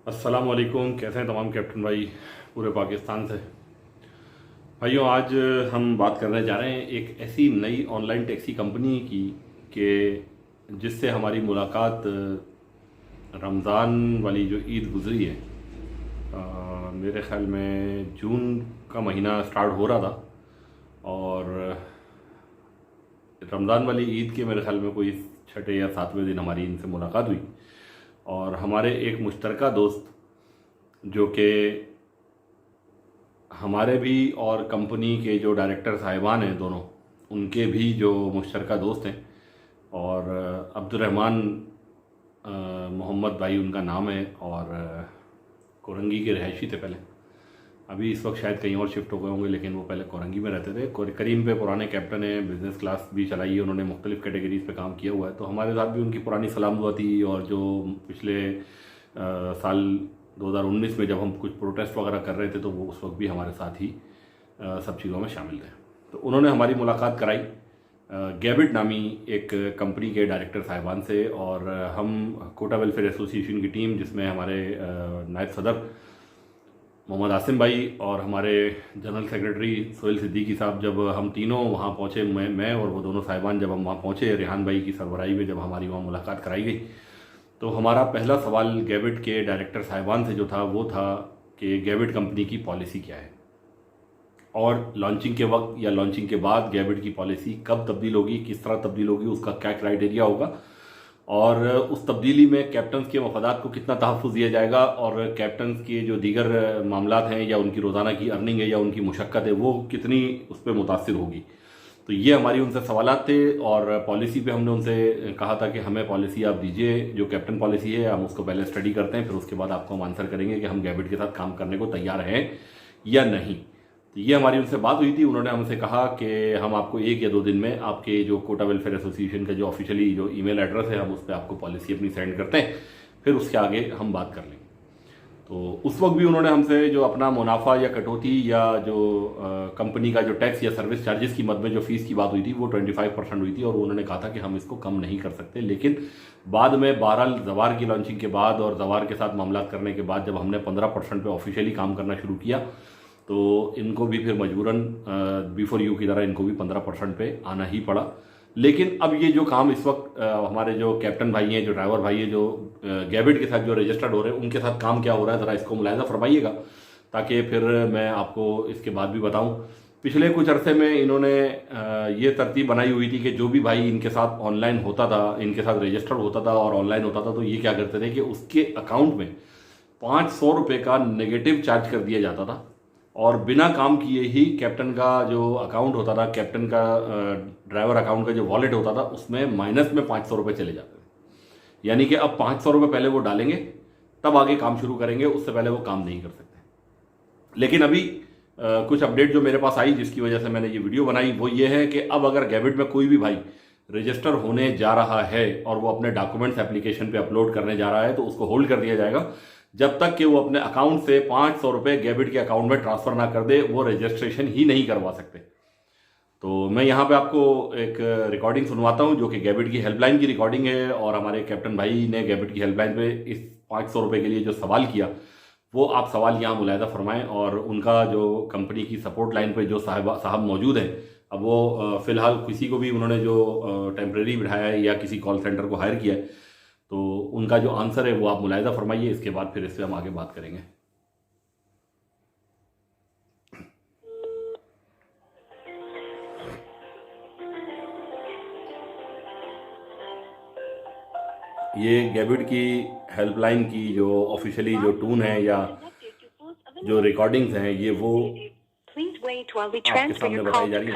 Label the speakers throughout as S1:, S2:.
S1: अस्सलाम वालेकुम। कैसे हैं तमाम कैप्टन भाई पूरे पाकिस्तान से। भाइयों, आज हम बात करने जा रहे हैं एक ऐसी नई ऑनलाइन टैक्सी कंपनी की कि जिससे हमारी मुलाकात रमज़ान वाली जो ईद गुज़री है, मेरे ख़्याल में जून का महीना स्टार्ट हो रहा था और रमज़ान वाली ईद के मेरे ख़्याल में कोई छठे या सातवें दिन हमारी इनसे मुलाकात हुई। और हमारे एक मुश्तरका दोस्त जो कि हमारे भी और कंपनी के जो डायरेक्टर साहिबान हैं दोनों, उनके भी जो मुश्तरका दोस्त हैं, और अब्दुर्रहमान मोहम्मद भाई उनका नाम है, और कोरंगी के रहायशी थे पहले। अभी इस वक्त शायद कहीं और शिफ्ट हो गए होंगे, लेकिन वो पहले कोरंगी में रहते थे। करीम पे पुराने कैप्टन हैं, बिज़नेस क्लास भी चलाई है उन्होंने, मुख्तलिफ़ कैटेगरीज पे काम किया हुआ है। तो हमारे साथ भी उनकी पुरानी सलाम दुआ थी, और जो पिछले साल 2019 में जब हम कुछ प्रोटेस्ट वगैरह कर रहे थे तो वो उस वक्त भी हमारे साथ ही सब चीज़ों में शामिल थे। तो उन्होंने हमारी मुलाकात कराई गैबिट नामी एक कंपनी के डायरेक्टर साहिबान से, और हम कोटा वेलफेयर एसोसिएशन की टीम, जिसमें हमारे नायब सदर मोहम्मद आसिम भाई और हमारे जनरल सेक्रेटरी सोहेल सिद्दीकी साहब, जब हम तीनों वहाँ पहुँचे, मैं और वो दोनों साहिबान जब हम वहाँ पहुँचे, रेहान भाई की सरबराही में जब हमारी वहाँ मुलाकात कराई गई, तो हमारा पहला सवाल गैबिट के डायरेक्टर साहिबान से जो था वो था कि गैबिट कंपनी की पॉलिसी क्या है, और लॉन्चिंग के वक्त या लॉन्चिंग के बाद गैबिट की पॉलिसी कब तब्दील होगी, किस तरह तब्दील होगी, उसका क्या क्राइटेरिया होगा, और उस तब्दीली में कैप्टन्स के मफादात को कितना तहफ़्फ़ुज़ दिया जाएगा, और कैप्टन्स के जो दीगर मामलात हैं या उनकी रोज़ाना की अर्निंग है या उनकी मुशक्क़त है वो कितनी उस पर मुतासिर होगी। तो ये हमारी उनसे सवालात थे, और पॉलिसी पे हमने उनसे कहा था कि हमें पॉलिसी आप दीजिए, जो कैप्टन पॉलिसी है हम उसको पहले स्टडी करते हैं, फिर उसके बाद आपको हम आंसर करेंगे कि हम गैबिट के साथ काम करने को तैयार हैं या नहीं। तो ये हमारी उनसे बात हुई थी। उन्होंने हमसे कहा कि हम आपको 1 या 2 दिन में आपके जो कोटा वेलफेयर एसोसिएशन का जो ऑफिशियली जो ईमेल एड्रेस है, हम उस पर आपको पॉलिसी अपनी सेंड करते हैं, फिर उसके आगे हम बात कर लेंगे। तो उस वक्त भी उन्होंने हमसे जो अपना मुनाफा या कटौती या जो कंपनी का जो टैक्स या सर्विस चार्जेस की मद में जो फीस की बात हुई थी वो 25% हुई थी, और उन्होंने कहा था कि हम इसको कम नहीं कर सकते। लेकिन बाद में बहरहाल जवार की लॉन्चिंग के बाद और जवार के साथ मामला करने के बाद जब हमने 15% पे ऑफिशियली काम करना शुरू किया, तो इनको भी फिर मजबूरन बिफोर यू की तरह इनको भी 15% पे आना ही पड़ा। लेकिन अब ये जो काम इस वक्त हमारे जो कैप्टन भाई हैं, जो ड्राइवर भाई हैं, जो गैबिट के साथ जो रजिस्टर्ड हो रहे हैं, उनके साथ काम क्या हो रहा है, ज़रा इसको मुलायजा फरमाइएगा, ताकि फिर मैं आपको इसके बाद भी बताऊं। पिछले कुछ अरसे में इन्होंने ये तरतीब बनाई हुई थी कि जो भी भाई इनके साथ ऑनलाइन होता था, इनके साथ रजिस्टर्ड होता था और ऑनलाइन होता था, तो ये क्या करते थे कि उसके अकाउंट में 500 रुपये का नेगेटिव चार्ज कर दिया जाता था, और बिना काम किए ही कैप्टन का जो अकाउंट होता था, कैप्टन का ड्राइवर अकाउंट का जो वॉलेट होता था, उसमें माइनस में 500 रुपये चले जाते थे। यानी कि अब 500 रुपये पहले वो डालेंगे तब आगे काम शुरू करेंगे, उससे पहले वो काम नहीं कर सकते। लेकिन अभी कुछ अपडेट जो मेरे पास आई, जिसकी वजह से मैंने ये वीडियो बनाई, वो ये है कि अब अगर गैबिट में कोई भी भाई रजिस्टर होने जा रहा है और वो अपने डॉक्यूमेंट्स एप्लीकेशन पे अपलोड करने जा रहा है, तो उसको होल्ड कर दिया जाएगा जब तक कि वो अपने अकाउंट से 500 रुपये गैबिट के अकाउंट में ट्रांसफर ना कर दे, वो रजिस्ट्रेशन ही नहीं करवा सकते। तो मैं यहाँ पे आपको एक रिकॉर्डिंग सुनवाता हूँ, जो कि गैबिट की हेल्पलाइन की रिकॉर्डिंग है, और हमारे कैप्टन भाई ने गैबिट की हेल्पलाइन पे इस 500 रुपये के लिए जो सवाल किया, वो आप सवाल यहाँ मुलायजा फरमाएं। और उनका जो कंपनी की सपोर्ट लाइन पे जो साहब मौजूद हैं, अब वो फ़िलहाल किसी को भी उन्होंने जो टेम्प्रेरी बिठाया है या किसी कॉल सेंटर को हायर किया है, तो उनका जो आंसर है वो आप मुलायजा फरमाइए, इसके बाद फिर इससे हम आगे बात करेंगे। ये गैबिट की हेल्पलाइन की जो ऑफिशियली जो टून है या जो रिकॉर्डिंग्स हैं, ये वो आपके सामने बताई जा रही है,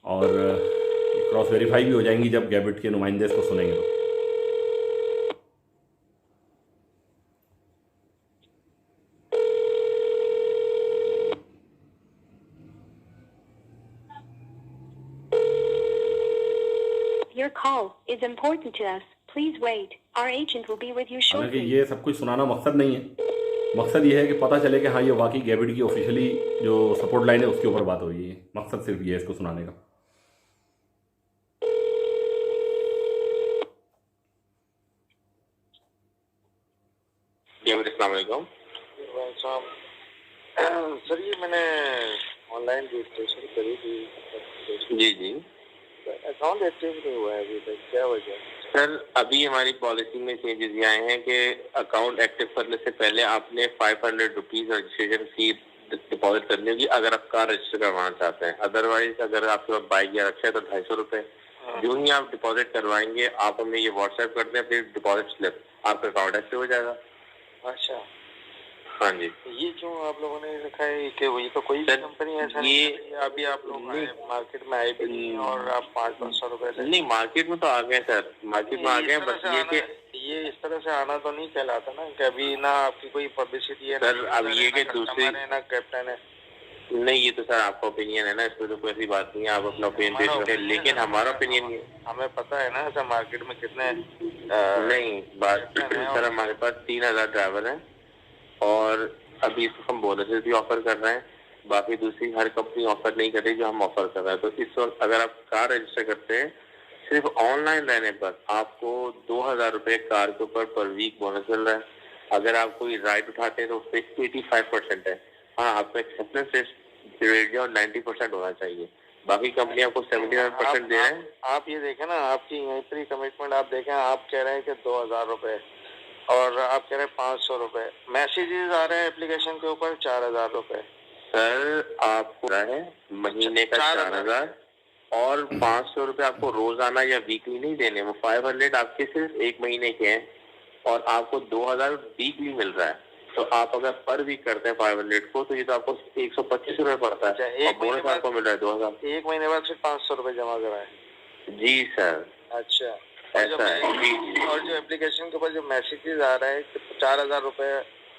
S1: और क्रॉस वेरीफाई भी हो जाएंगी जब गैबिट के नुमाइंदे इसको सुनेंगे। तो
S2: Your call is important to us. Please wait. Our agent will be with you
S1: हालांकि
S2: shortly.
S1: ये सब कुछ सुनाना मकसद नहीं है, मकसद ये है कि पता चले कि हाँ, ये वाकई गैबिट की ऑफिशियली जो सपोर्ट लाइन है उसके ऊपर बात हो रही है। मकसद सिर्फ ये है इसको सुनाने का।
S3: अस्सलाम वालेकुम।
S4: सर ये मैंने ऑनलाइन रजिस्ट्रेशन करी थी।
S3: जी जी
S4: अकाउंट एक्टिव नहीं हुआ है अभी तक, क्या वजह?
S3: सर, अभी हमारी पॉलिसी में चेंजेस ये आए हैं कि अकाउंट एक्टिव करने से पहले आपने 500 रुपीज रजिस्ट्रेशन फी डिपॉजिट करनी होगी अगर आप कार रजिस्टर करवाना चाहते हैं। अदरवाइज अगर आपके पास बाइक या रक्षा है तो 250 रुपये। जो ही आप डिपॉजिट करवाएंगे आप हमें ये व्हाट्सएप कर दें अपनी डिपॉजिट स्लिप, आपका अकाउंट एक्टिव हो जाएगा।
S4: अच्छा,
S3: हाँ जी।
S4: ये क्यों आप लोगों ने रखा है कि वही तो कोई
S3: सर,
S4: कंपनी ऐसा
S3: ये
S4: अभी आप लोग मार्केट में आए भी नहीं और आप 500 रुपए
S3: नहीं, मार्केट में तो आ गए सर, मार्केट में आ गए, बस ये कि
S4: ये इस तरह से आना तो नहीं कहलाता ना कि अभी ना आपकी कोई पब्लिसिटी है
S3: सर, अब ये कि दूसरी
S4: ना कैप्टन है।
S3: नहीं, ये तो सर आपका ओपिनियन है ना, इसमें तो कोई ऐसी बात नहीं है, आप अपना ओपिनियन पेश करें, लेकिन हमारा ओपिनियन ये
S4: हमें पता है ना सर मार्केट में कितने
S3: नहीं बात सर, हमारे पास 3000 ड्राइवर हैं और अभी इसको हम बोनसेस भी ऑफर कर रहे हैं। बाकी दूसरी हर कंपनी ऑफर नहीं कर रही जो हम ऑफर कर रहे हैं। तो इस वक्त अगर आप कार रजिस्टर करते हैं सिर्फ ऑनलाइन रहने पर आपको 2000 रुपये कार के ऊपर पर वीक बोनस मिल रहा है। अगर आप कोई राइड उठाते हैं तो उस पर 85% है। हाँ, आपका एक्सेप्टेंस रेट जो 90% होना चाहिए। बाकी कंपनी आपको 79% दे रहे हैं।
S4: आप ये देखें ना, आपकी यहीं पर ही कमिटमेंट आप देखें, आप कह रहे हैं कि 2000 रुपये और आप कह रहे हैं 500 रुपये। मैसेजेस आ रहे हैं एप्लीकेशन के ऊपर 4000 रुपये।
S3: सर, आपको रहा है महीने का 4000 और 500 रुपये आपको रोजाना या वीकली नहीं देने। वो 500 आपके सिर्फ एक महीने के हैं और आपको 2000 वीकली मिल रहा है। तो आप अगर पर वीक करते हैं 500 को तो ये तो आपको 125 रुपये पड़ता है। और बोनस आपको मिल रहा है 2000।
S4: एक महीने बाद सिर्फ 500 रुपये जमा कराए।
S3: जी सर,
S4: अच्छा,
S3: ऐसा है।
S4: और जो एप्लीकेशन के ऊपर जो मैसेजेस आ रहा है 4000 रुपये।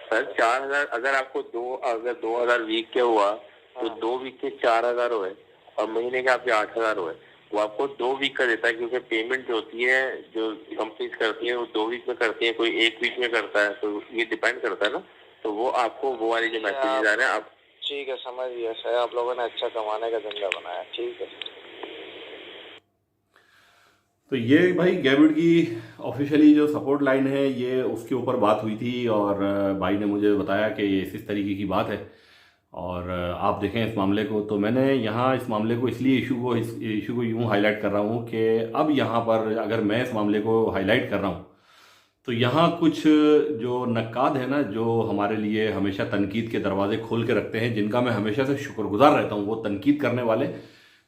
S3: सर, 4000 अगर आपको 2000 वीक के हुआ तो 2 वीक के 4000 हुए और महीने के आपके 8000 हुए। वो आपको 2 वीक का देता है क्योंकि पेमेंट जो होती है जो कंपनीज करती है वो 2 वीक में करती है, कोई 1 वीक में करता है, तो ये डिपेंड करता है ना। तो वो आपको वो वाले जो मैसेजेस आ रहे हैं आप
S4: ठीक है, समझ गया सर, आप लोगों ने अच्छा कमाने का धंधा बनाया। ठीक है,
S1: तो ये भाई गैबिट की ऑफिशियली जो सपोर्ट लाइन है ये उसके ऊपर बात हुई थी और भाई ने मुझे बताया कि ये इस तरीके की बात है और आप देखें इस मामले को। तो मैंने यहाँ इस मामले को इसलिए इशू को यूँ हाईलाइट कर रहा हूँ कि अब यहाँ पर अगर मैं इस मामले को हाईलाइट कर रहा हूँ तो यहाँ कुछ जो नक्काद है ना, जो हमारे लिए हमेशा तनकीद के दरवाजे खोल के रखते हैं, जिनका मैं हमेशा से शुक्रगुजार रहता हूँ, वो तनकीद करने वाले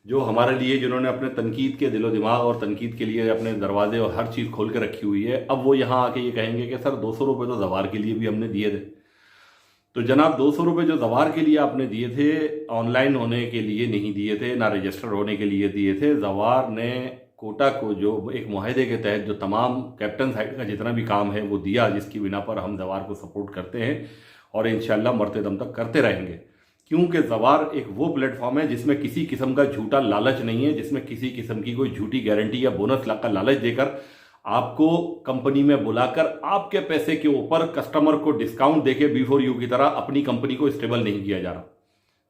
S1: जो हमारे लिए जिन्होंने अपने तनकीद के दिलो दिमाग और तनकीद के लिए अपने दरवाजे और हर चीज़ खोल के रखी हुई है, अब वो यहाँ आके ये कहेंगे कि सर 200 रुपये तो जवार के लिए भी हमने दिए थे। तो जनाब 200 रुपये जो जवार के लिए आपने दिए थे, ऑनलाइन होने के लिए नहीं दिए थे, ना रजिस्टर होने के लिए दिए थे। जवार ने कोटा को जो एक मुआहदे के तहत जो तमाम कैप्टन साइड का जितना भी काम है वो दिया, जिसकी बिना पर हम जवार को सपोर्ट करते हैं और इंशाल्लाह मरते दम तक करते रहेंगे। क्योंकि जवार एक वो प्लेटफॉर्म है जिसमें किसी किस्म का झूठा लालच नहीं है, जिसमें किसी किस्म की कोई झूठी गारंटी या बोनस का लालच देकर आपको कंपनी में बुलाकर आपके पैसे के ऊपर कस्टमर को डिस्काउंट देके बिफोर यू की तरह अपनी कंपनी को स्टेबल नहीं किया जा रहा।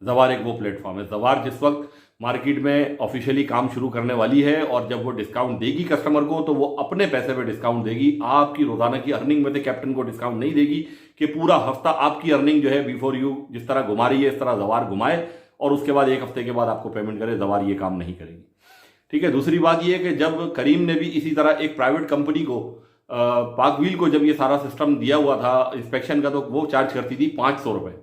S1: जवार एक वो प्लेटफॉर्म है। जवार जिस वक्त मार्केट में ऑफिशियली काम शुरू करने वाली है और जब वो डिस्काउंट देगी कस्टमर को तो वो अपने पैसे पे डिस्काउंट देगी, आपकी रोजाना की अर्निंग में से कैप्टन को डिस्काउंट नहीं देगी कि पूरा हफ्ता आपकी अर्निंग जो है बिफोर यू जिस तरह घुमा रही है इस तरह जवार घुमाए और उसके बाद एक हफ्ते के बाद आपको पेमेंट करे। जवार ये काम नहीं करेगी। ठीक है। दूसरी बात ये है कि जब करीम ने भी इसी तरह एक प्राइवेट कंपनी को पाकव्हील को जब ये सारा सिस्टम दिया हुआ था इंस्पेक्शन का, तो वो चार्ज करती थी 500 रुपये।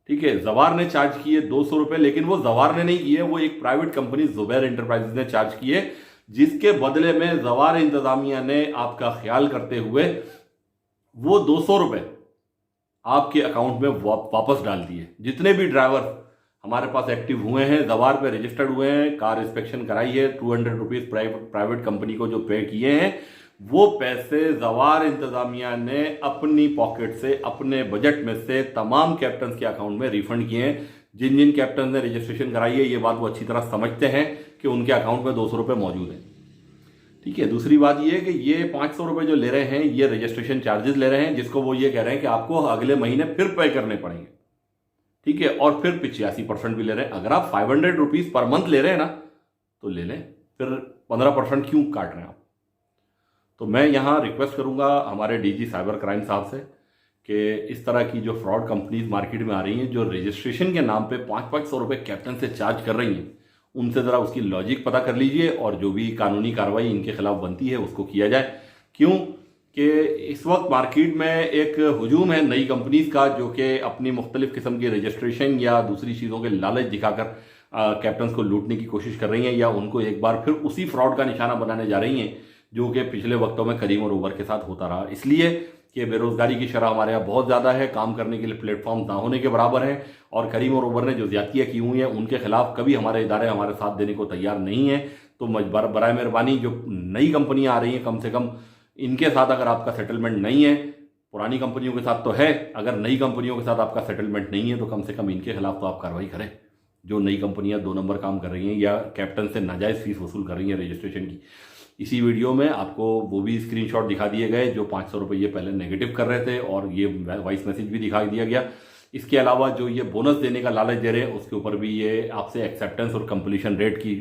S1: ठीक है। जवार ने चार्ज किए 200 रुपये, लेकिन वो जवार ने नहीं किए, वो एक प्राइवेट कंपनी जुबैर एंटरप्राइजेज ने चार्ज किए, जिसके बदले में जवार इंतजामिया ने आपका ख्याल करते हुए वो 200 रुपये आपके अकाउंट में वापस डाल दिए। जितने भी ड्राइवर हमारे पास एक्टिव हुए हैं, जवार पे रजिस्टर्ड हुए हैं, कार इंस्पेक्शन कराई है, 200 रुपीज़ प्राइवेट कंपनी को जो पे किए हैं, वो पैसे जवार इंतजामिया ने अपनी पॉकेट से अपने बजट में से तमाम कैप्टन के अकाउंट में रिफंड किए हैं। जिन जिन कैप्टन ने रजिस्ट्रेशन कराई है ये बात वो अच्छी तरह समझते हैं कि उनके अकाउंट में 200 रुपये मौजूद हैं। ठीक है। दूसरी बात ये है कि ये 500 रुपये जो ले रहे हैं ये रजिस्ट्रेशन चार्जेस ले रहे हैं, जिसको वो ये कह रहे हैं कि आपको अगले महीने फिर पे करने पड़ेंगे। ठीक है। और फिर 85% भी ले रहे हैं। अगर आप 500 रुपीज़ पर मंथ ले रहे हैं ना तो ले लें, फिर 15% क्यों काट रहे हैं आप। तो मैं यहाँ रिक्वेस्ट करूँगा हमारे डीजी साइबर क्राइम साहब से कि इस तरह की जो फ्रॉड कंपनीज मार्केट में आ रही हैं, जो रजिस्ट्रेशन के नाम पे 500-500 रुपये कैप्टन से चार्ज कर रही हैं, उनसे ज़रा उसकी लॉजिक पता कर लीजिए और जो भी कानूनी कार्रवाई इनके खिलाफ बनती है उसको किया जाए। क्यों कि इस वक्त मार्केट में एक हुजूम है नई कंपनीज का, जो कि अपनी मुख्तलिफ किस्म की रजिस्ट्रेशन या दूसरी चीज़ों के लालच दिखाकर कैप्टन्स को लूटने की कोशिश कर रही हैं, या उनको एक बार फिर उसी फ्रॉड का निशाना बनाने जा रही हैं जो कि पिछले वक्तों में करीम और उबर के साथ होता रहा। इसलिए कि बेरोजगारी की शरह हमारे यहाँ बहुत ज़्यादा है, काम करने के लिए प्लेटफॉर्म ना होने के बराबर है, और करीम और उबर ने जो ज्यादतियाँ की हुई हैं उनके खिलाफ कभी हमारे इदारे हमारे साथ देने को तैयार नहीं है। तो बराए मेहरबानी जो नई कंपनियाँ आ रही हैं, कम से कम इनके साथ अगर आपका सेटलमेंट नहीं है, पुरानी कंपनियों के साथ तो है, अगर नई कंपनियों के साथ आपका सेटलमेंट नहीं है तो कम से कम इनके खिलाफ तो आप कार्रवाई करें। जो नई कंपनियां 2 नंबर काम कर रही हैं या कैप्टन से नाजायज़ फीस वसूल कर रही हैं रजिस्ट्रेशन की। इसी वीडियो में आपको वो भी स्क्रीनशॉट दिखा दिए गए जो 500 रुपये पहले नेगेटिव कर रहे थे, और ये वॉइस मैसेज भी दिखा दिया गया। इसके अलावा जो ये बोनस देने का लालच दे रहे हैं उसके ऊपर भी ये आपसे एक्सेप्टेंस और कंप्लीशन रेट की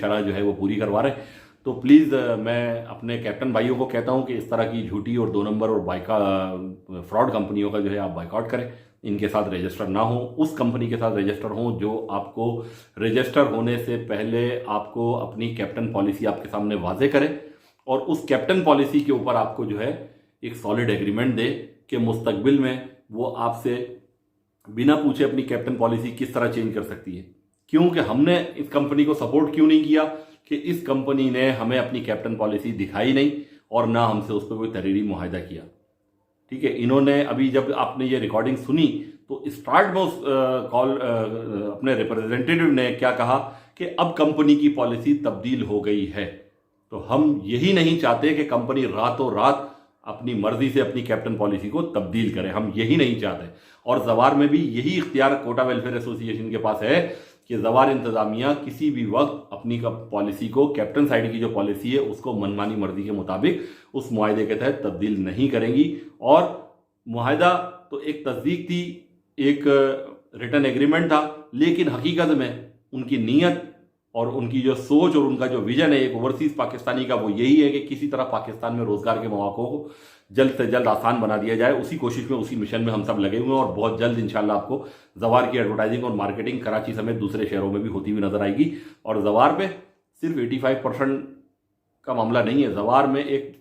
S1: शरह जो है वो पूरी करवा रहे हैं। तो प्लीज़ मैं अपने कैप्टन भाइयों को कहता हूं कि इस तरह की झूठी और 2 नंबर और फ्रॉड कंपनियों का जो है आप बाइकआउट करें, इनके साथ रजिस्टर ना हो, उस कंपनी के साथ रजिस्टर हो जो आपको रजिस्टर होने से पहले आपको अपनी कैप्टन पॉलिसी आपके सामने वाजे करे, और उस कैप्टन पॉलिसी के ऊपर आपको जो है एक सॉलिड एग्रीमेंट दे कि मुस्तकबिल में वो आपसे बिना पूछे अपनी कैप्टन पॉलिसी किस तरह चेंज कर सकती है। क्योंकि हमने इस कंपनी को सपोर्ट क्यों नहीं किया कि इस कंपनी ने हमें अपनी कैप्टन पॉलिसी दिखाई नहीं और ना हमसे उस पर कोई तहरीरी मुआहदा किया। ठीक है, इन्होंने अभी जब आपने ये रिकॉर्डिंग सुनी तो स्टार्ट में उस कॉल अपने रिप्रेजेंटेटिव ने क्या कहा कि अब कंपनी की पॉलिसी तब्दील हो गई है। तो हम यही नहीं चाहते कि कंपनी रातों रात अपनी मर्जी से अपनी कैप्टन पॉलिसी को तब्दील करे, हम यही नहीं चाहते। और जवार में भी यही इख्तियार कोटा वेलफेयर एसोसिएशन के पास है कि जवार इंतजामिया किसी भी वक्त अपनी पॉलिसी को, कैप्टन साइड की जो पॉलिसी है उसको मनमानी मर्जी के मुताबिक उस मुआहदे के तहत तब्दील नहीं करेंगी। और मुआहदा तो एक तस्दीक थी, एक रिटर्न एग्रीमेंट था, लेकिन हकीकत में उनकी नीयत और उनकी जो सोच और उनका जो विजन है एक ओवरसीज पाकिस्तानी का, वो यही है कि किसी तरह पाकिस्तान में रोजगार के मौक़ों को जल्द से जल्द आसान बना दिया जाए। उसी कोशिश में, उसी मिशन में हम सब लगे हुए हैं, और बहुत जल्द इंशाल्लाह आपको जवार की एडवर्टाइजिंग और मार्केटिंग कराची समेत दूसरे शहरों में भी होती हुई नजर आएगी। और जवार पे सिर्फ 85% का मामला नहीं है, जवार में एक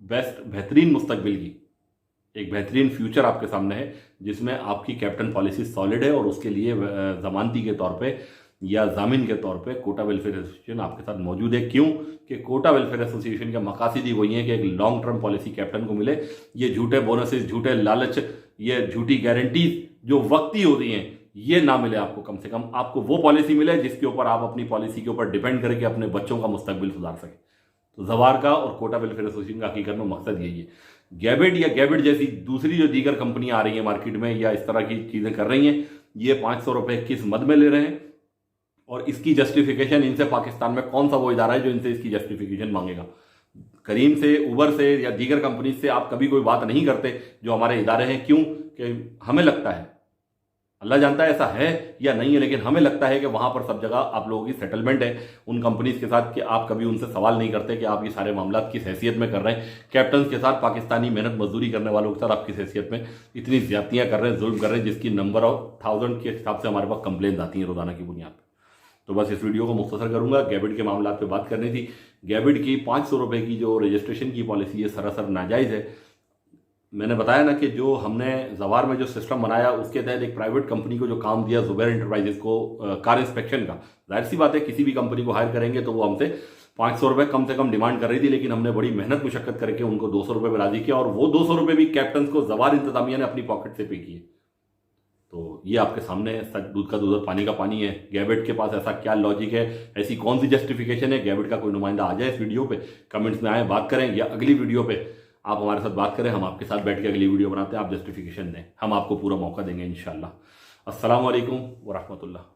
S1: बेहतरीन मुस्तकबिल की एक बेहतरीन फ्यूचर आपके सामने है, जिसमें आपकी कैप्टन पॉलिसी सॉलिड है, और उसके लिए जमानती के तौर पे या जामिन के तौर पे कोटा वेलफेयर एसोसिएशन आपके साथ मौजूद है। क्यों कि कोटा वेलफेयर एसोसिएशन के मकासद ही वही है कि एक लॉन्ग टर्म पॉलिसी कैप्टन को मिले। ये झूठे बोनसेस, झूठे लालच, ये झूठी गारंटीज जो वक्ती होती हैं, ये ना मिले आपको। कम से कम आपको वो पॉलिसी मिले जिसके ऊपर आप अपनी पॉलिसी के ऊपर डिपेंड करके अपने बच्चों का मुस्तकबिल सुधार सकें। तो जवार का और कोटा वेलफेयर एसोसिएशन का हकीकत में मकसद यही है। गैबिट या गैबिट जैसी दूसरी जो दीगर कंपनियां आ रही हैं मार्केट में या इस तरह की चीजें कर रही हैं, ये 500 रुपये किस मद में ले रहे हैं, और इसकी जस्टिफिकेशन इनसे पाकिस्तान में कौन सा वो इदारा है जो इनसे इसकी जस्टिफिकेशन मांगेगा। करीम से, उबर से या दीगर कंपनी से आप कभी कोई बात नहीं करते जो हमारे इदारे हैं। क्यों कि हमें लगता है, अल्लाह जानता है ऐसा है या नहीं है, लेकिन हमें लगता है कि वहां पर सब जगह आप लोगों की सेटलमेंट है उन कंपनीज के साथ कि आप कभी उनसे सवाल नहीं करते कि आप ये सारे मामला किस हैसियत में कर रहे हैं। कैप्टन के साथ, पाकिस्तानी मेहनत मजदूरी करने वालों के साथ आप किस हैसियत में इतनी ज्यादतियां कर रहे हैं, जुल्म कर रहे हैं, जिसकी नंबर ऑफ 1000 के हिसाब से हमारे पास कंप्लेंट आती हैं रोजाना की बुनियाद पर। तो बस इस वीडियो को मुख्तसर करूंगा, गैबिट के मामला पे बात करनी थी। गैबिट की 500 रुपये की जो रजिस्ट्रेशन की पॉलिसी है सरासर नाजायज़ है। मैंने बताया ना कि जो हमने जवार में जो सिस्टम बनाया उसके तहत एक प्राइवेट कंपनी को जो काम दिया जुबैर एंटरप्राइजेस को कार इंस्पेक्शन का, जाहिर सी बात है किसी भी कंपनी को हायर करेंगे तो वो हमसे 500 रुपये कम से कम डिमांड कर रही थी, लेकिन हमने बड़ी मेहनत मुशक्कत करके उनको 200 रुपये पर राजी किया, और वो 200 रुपये भी कैप्टन को जवार इंतजामिया ने अपनी पॉकेट से पे किए। तो ये आपके सामने सच, दूध का दूध और पानी का पानी है। गैबिट के पास ऐसा क्या लॉजिक है, ऐसी कौन सी जस्टिफिकेशन है? गैबिट का कोई नुमाइंदा आ जाए इस वीडियो पे, कमेंट्स में आए, बात करें, या अगली वीडियो पे आप हमारे साथ बात करें, हम आपके साथ बैठ के अगली वीडियो बनाते हैं, आप जस्टिफिकेशन दें, हम आपको पूरा मौका देंगे इंशाल्लाह। अस्सलाम वालेकुम व रहमतुल्लाह।